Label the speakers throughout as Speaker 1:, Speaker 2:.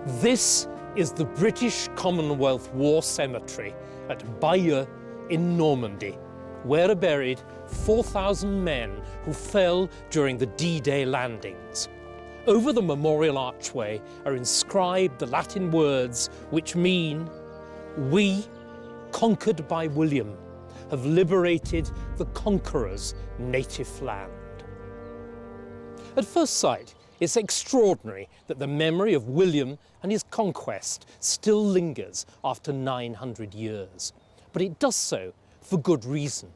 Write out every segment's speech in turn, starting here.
Speaker 1: This is the British Commonwealth War Cemetery at Bayeux in Normandy, where are buried 4,000 men who fell during the D-Day landings. Over the memorial archway are inscribed the Latin words which mean, "We, conquered by William, have liberated the conqueror's native land." At first sight, it's extraordinary that the memory of William and his conquest still lingers after 900 years. But it does so for good reason,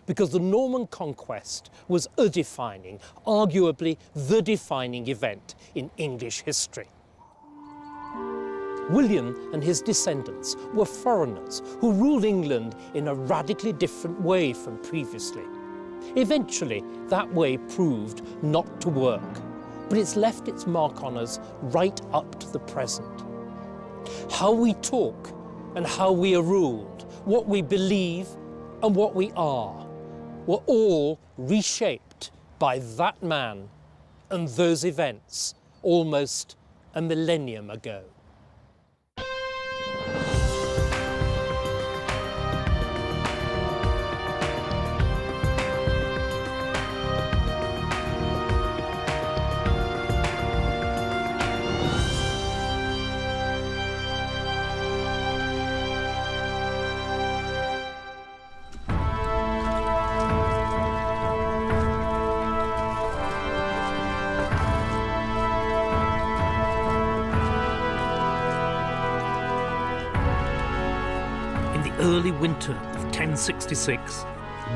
Speaker 1: because the Norman conquest was a defining, arguably the defining event in English history. William and his descendants were foreigners who ruled England in a radically different way from previously. Eventually, that way proved not to work, but it's left its mark on us right up to the present. How we talk and how we are ruled, what we believe and what we are, were all reshaped by that man and those events almost a millennium ago. Early winter of 1066,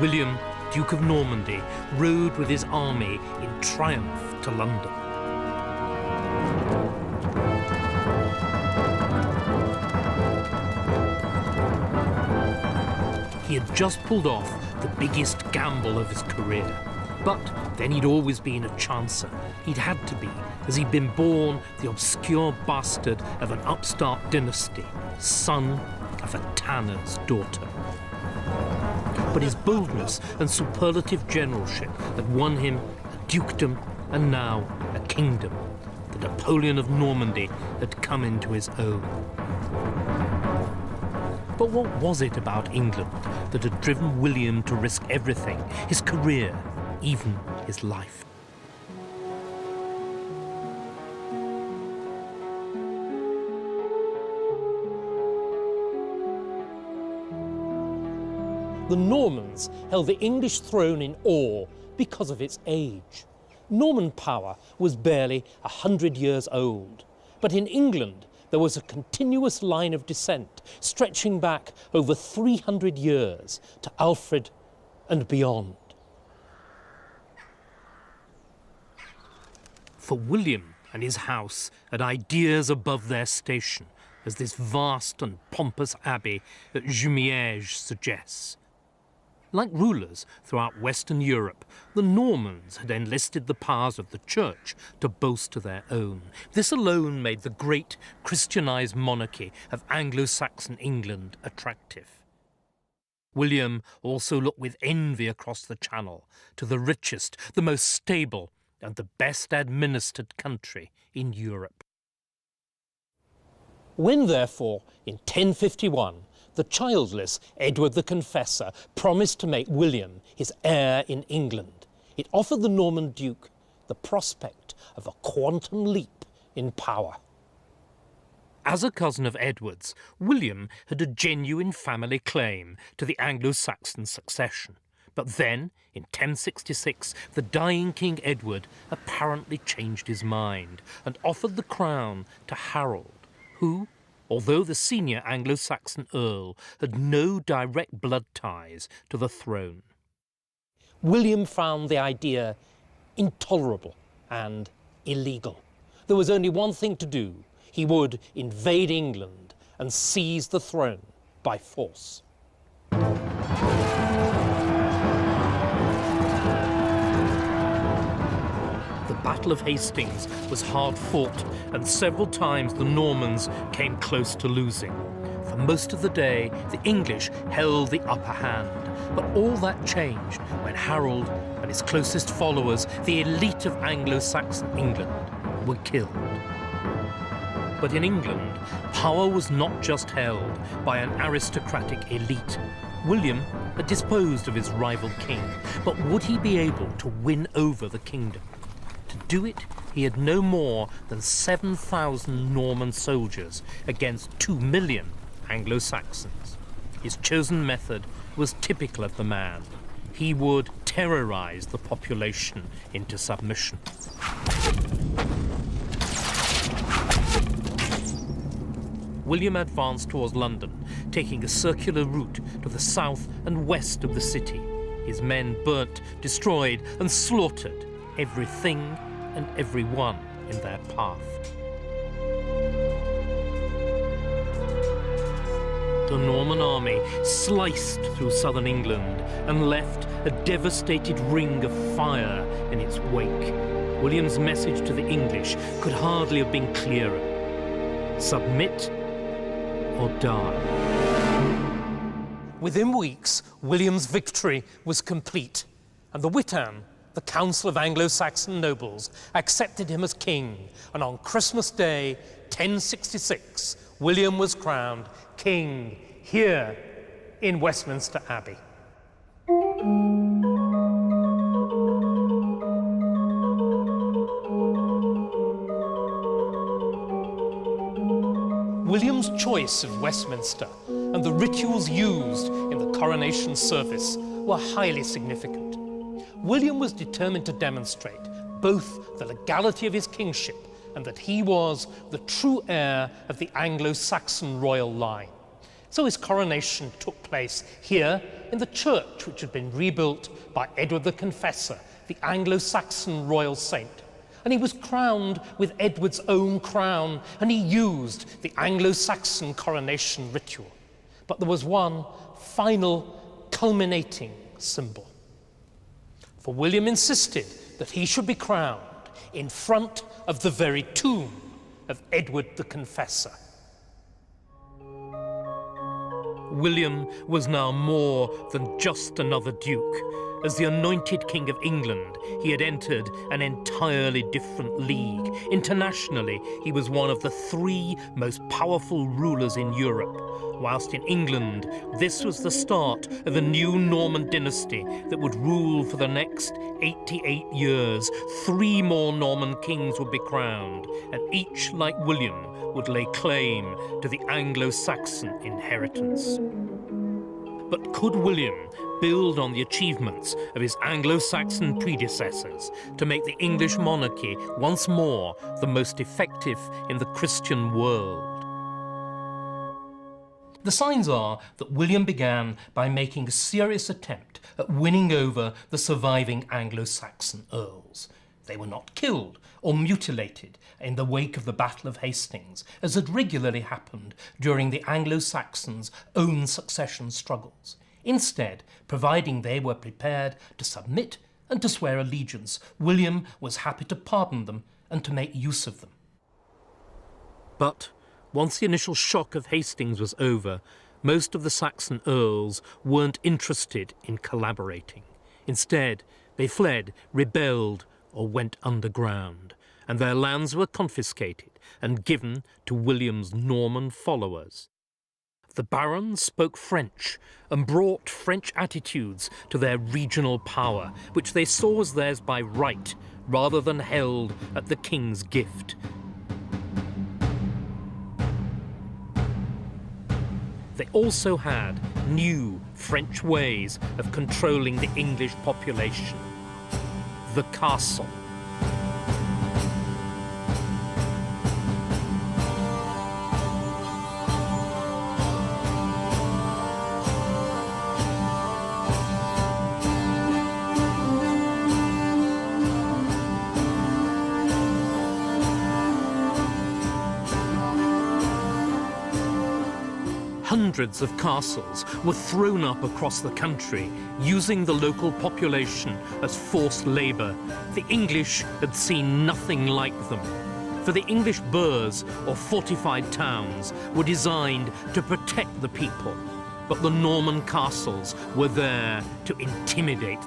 Speaker 1: William, Duke of Normandy, rode with his army in triumph to London. He had just pulled off the biggest gamble of his career, but then he'd always been a chancer. He'd had to be, as he'd been born the obscure bastard of an upstart dynasty, son of a tanner's daughter. But his boldness and superlative generalship had won him a dukedom and now a kingdom. The Napoleon of Normandy had come into his own. But what was it about England that had driven William to risk everything, his career, even his life? The Normans held the English throne in awe because of its age. Norman power was barely 100 years old, but in England there was a continuous line of descent stretching back over 300 years to Alfred and beyond. For William and his house had ideas above their station, as this vast and pompous abbey at Jumièges suggests. Like rulers throughout Western Europe, the Normans had enlisted the powers of the church to bolster their own. This alone made the great Christianized monarchy of Anglo-Saxon England attractive. William also looked with envy across the Channel to the richest, the most stable, and the best administered country in Europe. When, therefore, in 1051, the childless Edward the Confessor promised to make William his heir in England, it offered the Norman Duke the prospect of a quantum leap in power. As a cousin of Edward's, William had a genuine family claim to the Anglo-Saxon succession. But then, in 1066, the dying King Edward apparently changed his mind and offered the crown to Harold, who, although the senior Anglo-Saxon earl, had no direct blood ties to the throne. William found the idea intolerable and illegal. There was only one thing to do. He would invade England and seize the throne by force. The Battle of Hastings was hard fought, and several times the Normans came close to losing. For most of the day, the English held the upper hand, but all that changed when Harold and his closest followers, the elite of Anglo-Saxon England, were killed. But in England, power was not just held by an aristocratic elite. William had disposed of his rival king, but would he be able to win over the kingdom? To do it, he had no more than 7,000 Norman soldiers against 2 million Anglo-Saxons. His chosen method was typical of the man. He would terrorize the population into submission. William advanced towards London, taking a circular route to the south and west of the city. His men burnt, destroyed, and slaughtered everything and everyone in their path. The Norman army sliced through southern England and left a devastated ring of fire in its wake. William's message to the English could hardly have been clearer. Submit or die. Within weeks, William's victory was complete, and the Witan, the Council of Anglo-Saxon nobles, accepted him as king, and on Christmas Day, 1066, William was crowned king here in Westminster Abbey. William's choice of Westminster and the rituals used in the coronation service were highly significant. William was determined to demonstrate both the legality of his kingship and that he was the true heir of the Anglo-Saxon royal line. So his coronation took place here in the church which had been rebuilt by Edward the Confessor, the Anglo-Saxon royal saint. And he was crowned with Edward's own crown, and he used the Anglo-Saxon coronation ritual. But there was one final, culminating symbol. For William insisted that he should be crowned in front of the very tomb of Edward the Confessor. William was now more than just another duke. As the anointed King of England, he had entered an entirely different league. Internationally, he was one of the 3 most powerful rulers in Europe, whilst in England, this was the start of a new Norman dynasty that would rule for the next 88 years. 3 more Norman kings would be crowned, and each, like William, would lay claim to the Anglo-Saxon inheritance. But could William build on the achievements of his Anglo-Saxon predecessors to make the English monarchy once more the most effective in the Christian world? The signs are that William began by making a serious attempt at winning over the surviving Anglo-Saxon earls. They were not killed or mutilated in the wake of the Battle of Hastings, as had regularly happened during the Anglo-Saxons' own succession struggles. Instead, providing they were prepared to submit and to swear allegiance, William was happy to pardon them and to make use of them. But once the initial shock of Hastings was over, most of the Saxon earls weren't interested in collaborating. Instead, they fled, rebelled, or went underground, and their lands were confiscated and given to William's Norman followers. The barons spoke French and brought French attitudes to their regional power, which they saw as theirs by right rather than held at the king's gift. They also had new French ways of controlling the English population. The castle. Hundreds of castles were thrown up across the country, using the local population as forced labour. The English had seen nothing like them. For the English burghs, or fortified towns, were designed to protect the people, but the Norman castles were there to intimidate.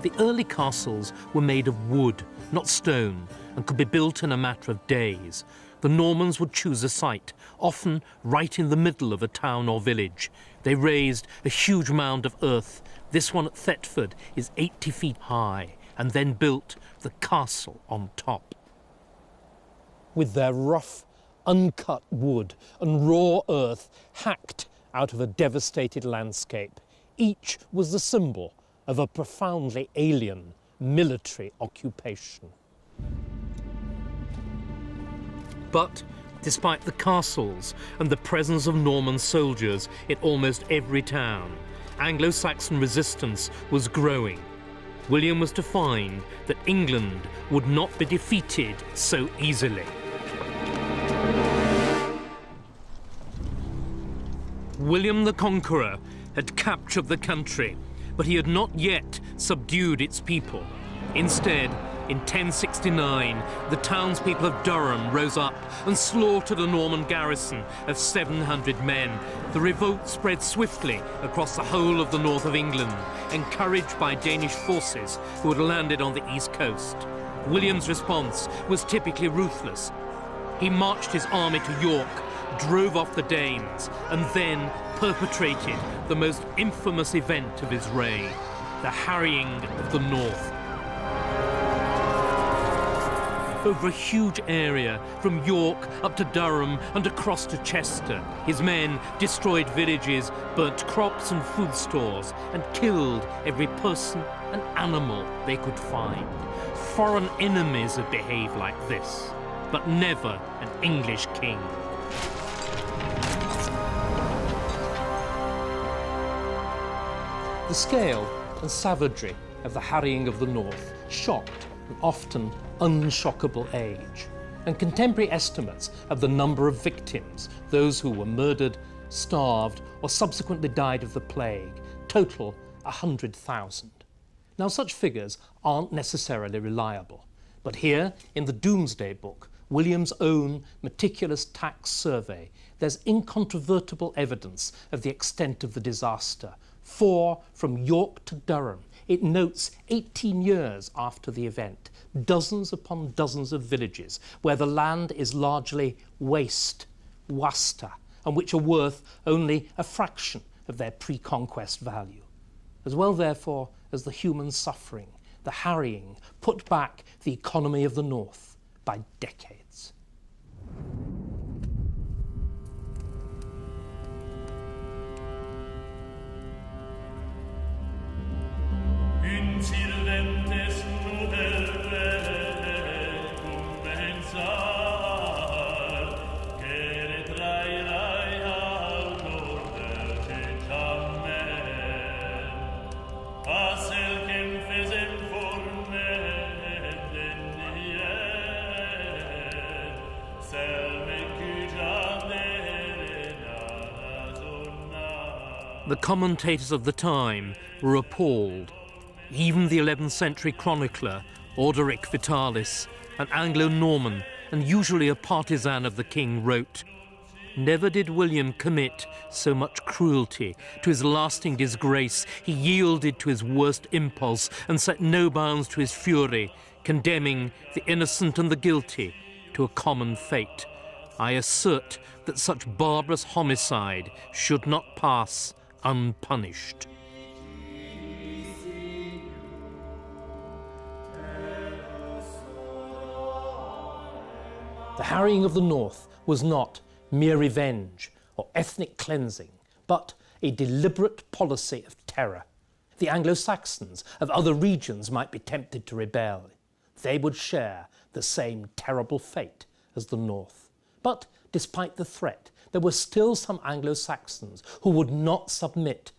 Speaker 1: The early castles were made of wood, not stone, and could be built in a matter of days. The Normans would choose a site, often right in the middle of a town or village. They raised a huge mound of earth. This one at Thetford is 80 feet high, and then built the castle on top. With their rough, uncut wood and raw earth hacked out of a devastated landscape, each was the symbol of a profoundly alien military occupation. But despite the castles and the presence of Norman soldiers in almost every town, Anglo-Saxon resistance was growing. William was to find that England would not be defeated so easily. William the Conqueror had captured the country, but he had not yet subdued its people. Instead, in 1069, the townspeople of Durham rose up and slaughtered a Norman garrison of 700 men. The revolt spread swiftly across the whole of the north of England, encouraged by Danish forces who had landed on the east coast. William's response was typically ruthless. He marched his army to York, drove off the Danes, and then perpetrated the most infamous event of his reign, the harrying of the north. Over a huge area, from York up to Durham and across to Chester, his men destroyed villages, burnt crops and food stores, and killed every person and animal they could find. Foreign enemies have behaved like this, but never an English king. The scale and savagery of the harrying of the north shocked an often unshockable age, and contemporary estimates of the number of victims, those who were murdered, starved, or subsequently died of the plague, total 100,000. Now, such figures aren't necessarily reliable, but here in the Domesday Book, William's own meticulous tax survey, there's incontrovertible evidence of the extent of the disaster. For from York to Durham, it notes 18 years after the event, dozens upon dozens of villages where the land is largely waste, wasta, and which are worth only a fraction of their pre-conquest value. As well, therefore, as the human suffering, the harrying put back the economy of the north by decades.
Speaker 2: Incidentes nuderve cum pensar, che retrairai autor del ceciamen, a cel quem fezem forne denie, cel me cuja razona.
Speaker 1: The commentators of the time were appalled. Even the 11th century chronicler, Orderic Vitalis, an Anglo-Norman and usually a partisan of the king, wrote, "Never did William commit so much cruelty. To his lasting disgrace, he yielded to his worst impulse and set no bounds to his fury, condemning the innocent and the guilty to a common fate. I assert that such barbarous homicide should not pass unpunished." The harrying of the north was not mere revenge or ethnic cleansing, but a deliberate policy of terror. The Anglo-Saxons of other regions might be tempted to rebel. They would share the same terrible fate as the north. But despite the threat, there were still some Anglo-Saxons who would not submit